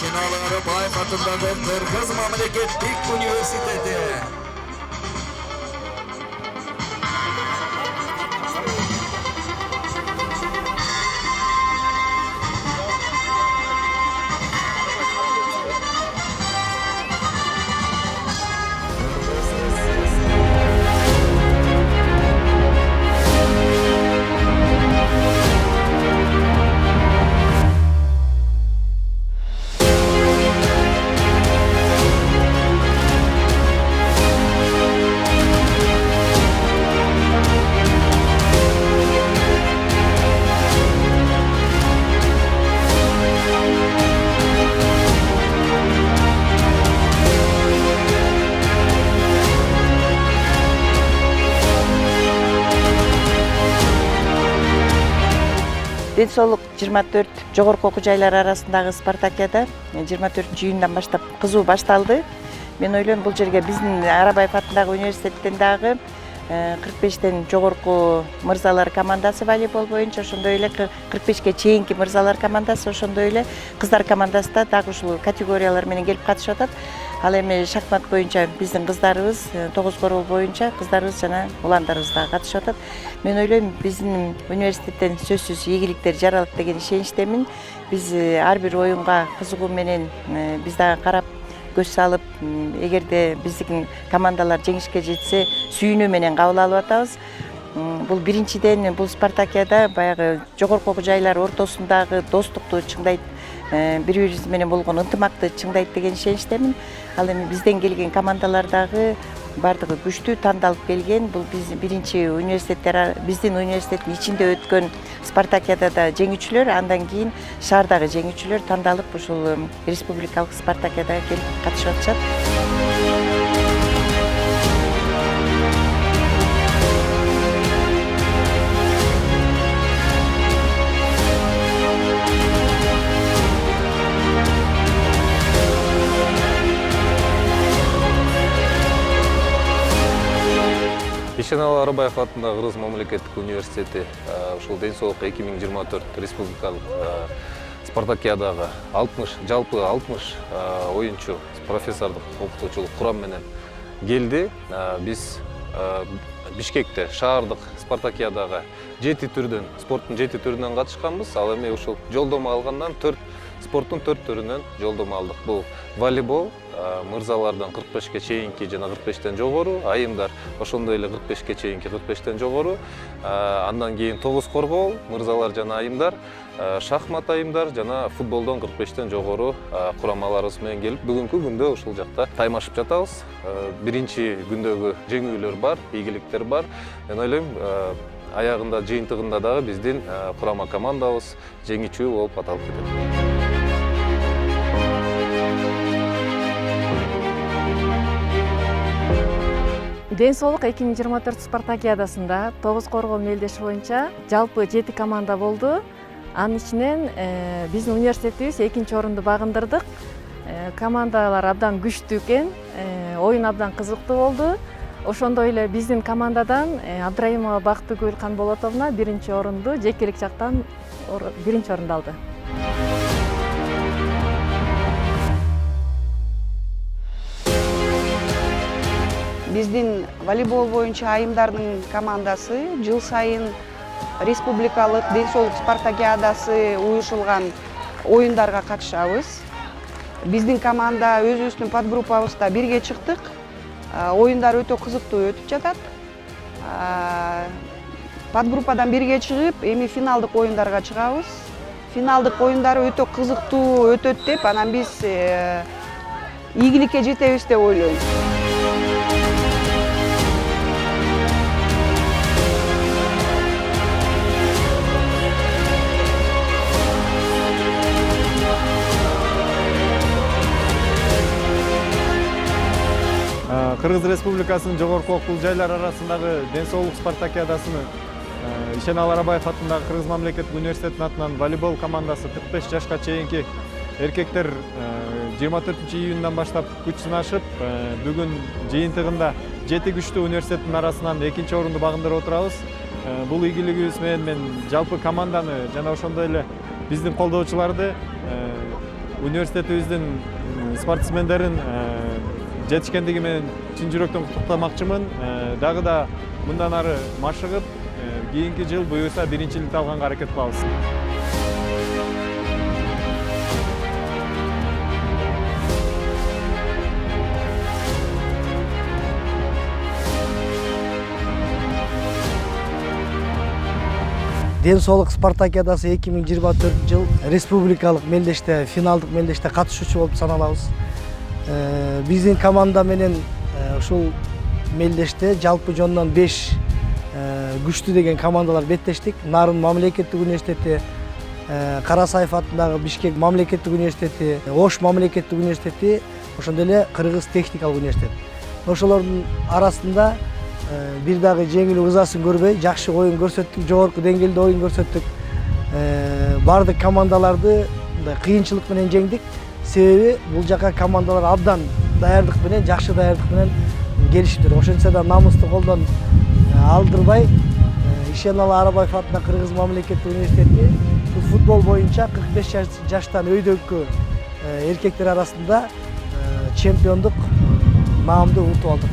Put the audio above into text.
Ишеналы Арабаев атындагы Кыргыз мамлекеттик университети. Ден соолук 24 жогорку окуу жайлар арасындагы спартакиада 24-июндан баштап кызуу башталды. Мен ойлойм, бул жерге биздин Арабаев атындагы университеттен дагы 45тен жогорку мырзалар командасы волейбол боюнча, ошондой эле 45ке чейинки мырзалар командасы, ошондой эле кыздар командасы да дагы ушул категориялар менен келип катышып атат. Ал эми шахмат боюнча биздин кыздарыбыз, тогуз корол боюнча кыздарыбыз жана уландарыбыз дагы катышып атат. Мен ойлойм, биздин университеттен сөзсүз ийгиликтер жаралат деген ишеничтемин. Биз ар бир оюнга кызыгуу менен биз дагы карап көз салып, эгерде биздин командалар жеңишке жетсе, сүйүнүү менен кабыл алып атабыз. Бул биринчиден бул спартакиада баягы жогорку окуу жайлар ортосундагы достукту чыңдайт, бири-бирибиз менен болгон ынтымакты чыңдайт деген ишеничтемин. Ал эми бизден келген командалар дагы бардыгы күчтүү тандалып келген. Бул биздин биринчи университеттер, биздин университеттин ичинде өткөн спартакиадада жеңүүчүлөр, андан кийин шаардагы жеңүүчүлөр тандалып ушул республикалык спартакиадага келип катышып атышат. Ишеналы Арабаев атындагы Кыргыз мамлекеттик университети ушул ден соолук 2024 республикалык спартакиадага жалпы 60 оюнчу профессордук окутуучулук курам менен келди. Биз Бишкекте шаардык спартакиадага спорттун 7 түрүнөн катышканбыз. Ал эми ушул жолдомо алгандан спорттун 4 түрүнөн жолдомо алдык. Бул волейбол, мырзалардан 45ке чейинки жана 45тен жогору, айымдар ошондой эле 45ке чейинки 45тен жогору, андан кийин тогуз коргоо, мырзалар жана айымдар, шахмат айымдар жана футболдон 45тен жогору курамаларыбыз менен келип, бүгүнкү күндө ушул жакта таймашып жатабыз. Биринчи күндөгү жеңүүлөр бар, ийгиликтер бар. Мен ойлойм, аягында жыйынтыгында дагы биздин курама командабыз жеңүүчү болуп аталып кетет. Ден соолук 2024 спартакиадасында 9 коргоо мелдеши боюнча жалпы 7 команда болду. Анын ичинен биздин университетибиз 2-орунду багындырдык. Командалар абдан күчтүү экен, оюн абдан кызыктуу болду. Ошондой эле биздин командадан Абдрайымова Бактыгүл Канболотовна 1-орунду, жекелик жактан 1-орунду алды. Биздин волейбол боюнча айымдардын командасы жыл сайын республикалык ден соолук спартакиадасы уюшулган оюндарга катышабыз. Биздин команда өзүбүздүн подгруппабызда бирге чыктык. Оюндар өтө кызыктуу өтүп жатат. Подгруппадан бирге чыгып, эми финалдык оюндарга чыгабыз. Финалдык оюндар өтө кызыктуу өтөт деп, анан биз ийгиликке жетебиз деп ойлойм. Кыргыз Республикасынын жогорку окуу жайлар арасындагы ден соолук спартакиадасыны Ишеналы Арабаев атындагы Кыргыз мамлекеттик университетинин атынан волейбол командасы 45 жашка чейинки эркектер 24-июндан баштап күч сынашып, бүгүн жыйынтыгында 7 күчтүү университеттин арасынан 2-орунду багындырып отурабыз. Бул ийгилигибиз менен мен жалпы команданы жана ошондой эле биздин колдоочуларды университетибиздин спортсмендерин жетишкендиги менен чын жүрөктөн куттуктамакчымын. Дагы да мындан ары машыгып, кийинки жыл буюрса биринчиликти алганга аракет кылабыз. Ден соолук спартакиадасы 2024 жыл республикалык мелдеште, финалдык мелдеште катышуучу болуп саналабыз. Биздин команда менен ушул мелдеште жалпы жонунан 5 күчтүү деген командалар беттештик. Нарын мамлекеттик университети, Карасаев атындагы Бишкек мамлекеттик университети, Ош мамлекеттик университети, ошондой эле Кыргыз техникалык университет. Ошолордун арасында бир дагы жеңил ызасын көрбөй, жакшы оюн көрсөттүк, жогорку деңгээлде оюн көрсөттүк. Бардык командаларды кыйынчылык менен жеңдик. Себеби бул жака командалар абдан даярдык менен, жакшы даярдык менен келишиптир. Ошентсе да намыстуу колдон алдырбай, Ишеналы Арабаев атындагы Кыргыз мамлекеттик университети футбол боюнча 45 жаштан өйдөгкү эркектер арасында чемпиондук наамды утуп алдык.